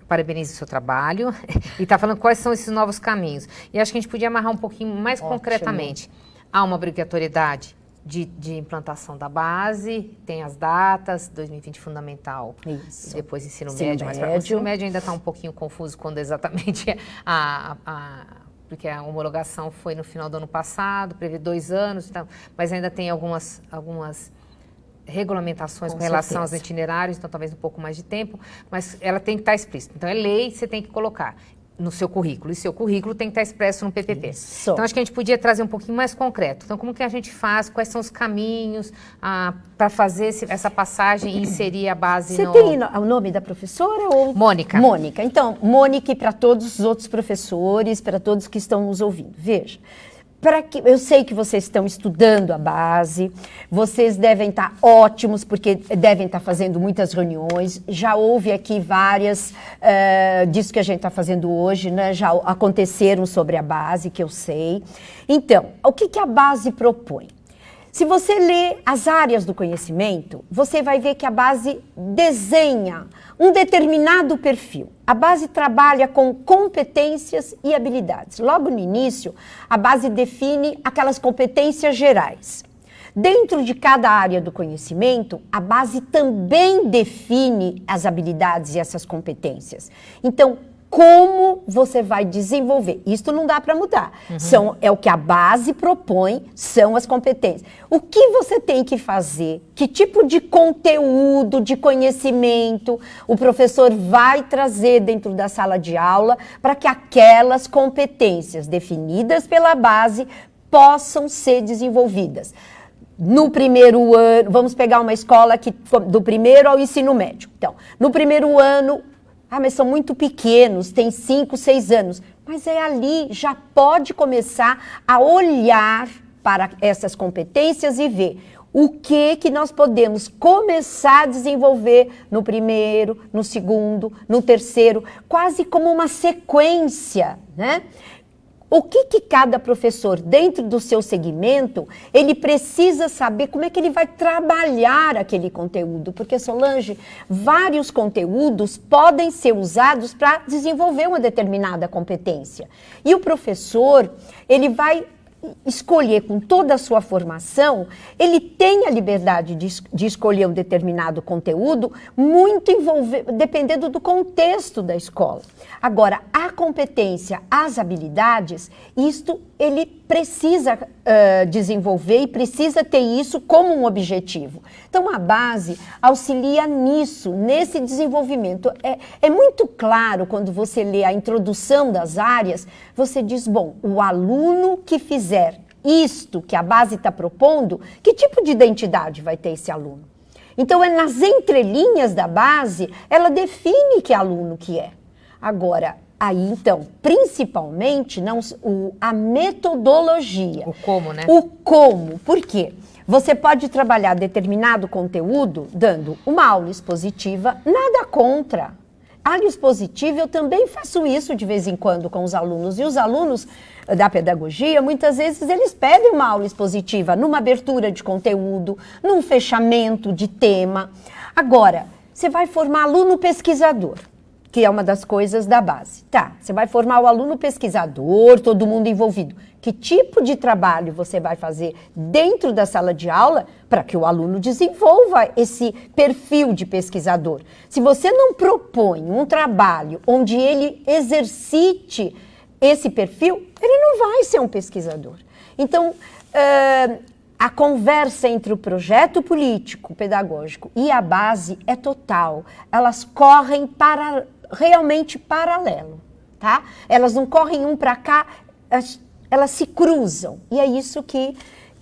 Parabenizo o seu trabalho. E está falando quais são esses novos caminhos. E acho que a gente podia amarrar um pouquinho mais concretamente. Há uma obrigatoriedade de implantação da base, tem as datas, 2020 fundamental, isso. Depois ensino médio. Mas o ensino médio ainda está um pouquinho confuso quando exatamente porque a homologação foi no final do ano passado, prevê 2 anos, então, mas ainda tem algumas regulamentações com relação aos itinerários, então talvez um pouco mais de tempo, mas ela tem que estar explícita. Então é lei, você tem que colocar no seu currículo, e seu currículo tem que estar expresso no PPP. Isso. Então acho que a gente podia trazer um pouquinho mais concreto. Então como que a gente faz, quais são os caminhos para fazer essa passagem e inserir a base Você tem o nome da professora? Ou... Mônica. Mônica. Então, Mônica, e para todos os outros professores, para todos que estão nos ouvindo. Veja, eu sei que vocês estão estudando a base, vocês devem estar ótimos, porque devem estar fazendo muitas reuniões, já houve aqui várias disso que a gente está fazendo hoje, né? Já aconteceram sobre a base, que eu sei. Então, o que a base propõe? Se você lê as áreas do conhecimento, você vai ver que a base desenha um determinado perfil. A base trabalha com competências e habilidades. Logo no início, a base define aquelas competências gerais. Dentro de cada área do conhecimento, a base também define as habilidades e essas competências. Então, como você vai desenvolver? Isso não dá para mudar. É o que a base propõe, são as competências. O que você tem que fazer? Que tipo de conteúdo, de conhecimento o professor vai trazer dentro da sala de aula para que aquelas competências definidas pela base possam ser desenvolvidas? No primeiro ano, vamos pegar uma escola do primeiro ao ensino médio. Então, no primeiro ano, mas são muito pequenos, tem 5, 6 anos. Mas ali já pode começar a olhar para essas competências e ver o que nós podemos começar a desenvolver no primeiro, no segundo, no terceiro, quase como uma sequência, né? O que cada professor, dentro do seu segmento, ele precisa saber como é que ele vai trabalhar aquele conteúdo. Porque, Solange, vários conteúdos podem ser usados para desenvolver uma determinada competência. E o professor, ele vai escolher com toda a sua formação, ele tem a liberdade de escolher um determinado conteúdo, muito dependendo do contexto da escola. Agora, a competência, as habilidades, isto ele precisa desenvolver e precisa ter isso como um objetivo. Então, a base auxilia nisso, nesse desenvolvimento. É muito claro quando você lê a introdução das áreas, você diz, bom, o aluno que fizer isto que a base está propondo, que tipo de identidade vai ter esse aluno? Então, é nas entrelinhas da base, ela define que aluno que é. Agora, aí, então, principalmente, a metodologia. O como, né? O como. Por quê? Você pode trabalhar determinado conteúdo dando uma aula expositiva, nada contra. Aula expositiva, eu também faço isso de vez em quando com os alunos. E os alunos da pedagogia, muitas vezes, eles pedem uma aula expositiva numa abertura de conteúdo, num fechamento de tema. Agora, você vai formar aluno pesquisador, que é uma das coisas da base. Tá, você vai formar o aluno pesquisador, todo mundo envolvido. Que tipo de trabalho você vai fazer dentro da sala de aula para que o aluno desenvolva esse perfil de pesquisador? Se você não propõe um trabalho onde ele exercite esse perfil, ele não vai ser um pesquisador. Então, a conversa entre o projeto político, pedagógico e a base é total. Elas correm realmente paralelo, tá? Elas não correm um para cá, elas se cruzam. E é isso que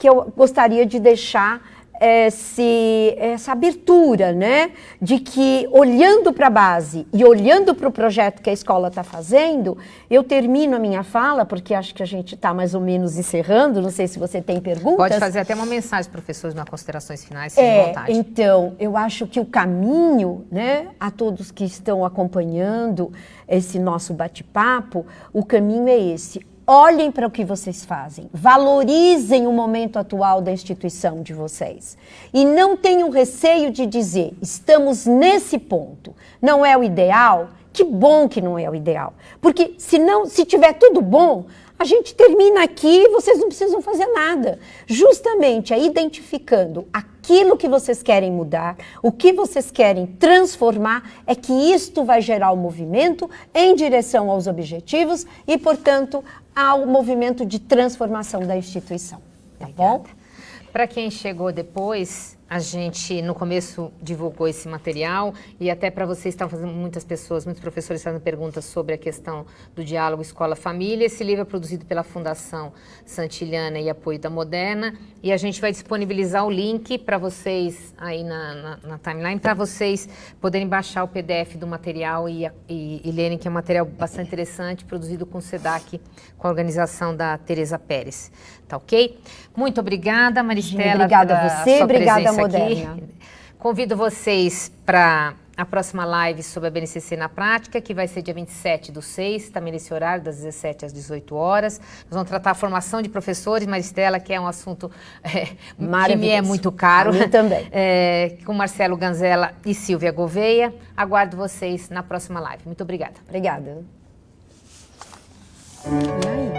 eu gostaria de deixar essa abertura, né? De que, olhando para a base e olhando para o projeto que a escola está fazendo, eu termino a minha fala, porque acho que a gente está mais ou menos encerrando, não sei se você tem perguntas. Pode fazer até uma mensagem, professores, nas considerações finais, se de vontade. Então, eu acho que o caminho, né, a todos que estão acompanhando esse nosso bate-papo, o caminho é esse. Olhem para o que vocês fazem, valorizem o momento atual da instituição de vocês e não tenham receio de dizer, estamos nesse ponto, não é o ideal? Que bom que não é o ideal, porque se tiver tudo bom, a gente termina aqui e vocês não precisam fazer nada. Justamente identificando aquilo que vocês querem mudar, o que vocês querem transformar, é que isto vai gerar o movimento em direção aos objetivos e, portanto, ao movimento de transformação da instituição. Tá bom? Para quem chegou depois, a gente no começo divulgou esse material e até para vocês estão fazendo muitos professores fazendo perguntas sobre a questão do diálogo escola-família. Esse livro é produzido pela Fundação Santillana e Apoio da Moderna e a gente vai disponibilizar o link para vocês aí na timeline, para vocês poderem baixar o PDF do material e lerem, que é um material bastante interessante, produzido com o SEDAC, com a organização da Tereza Pérez. Tá ok? Muito obrigada, Maristela. Obrigada a você, obrigada, Moderna. Aqui. Convido vocês para a próxima live sobre a BNCC na prática, que vai ser dia 27/6, também nesse horário, das 17 às 18 horas. Nós vamos tratar a formação de professores, Maristela, que é um assunto que me é muito caro. A mim também. Com Marcelo Ganzella e Silvia Gouveia. Aguardo vocês na próxima live. Muito obrigada. Obrigada. E aí?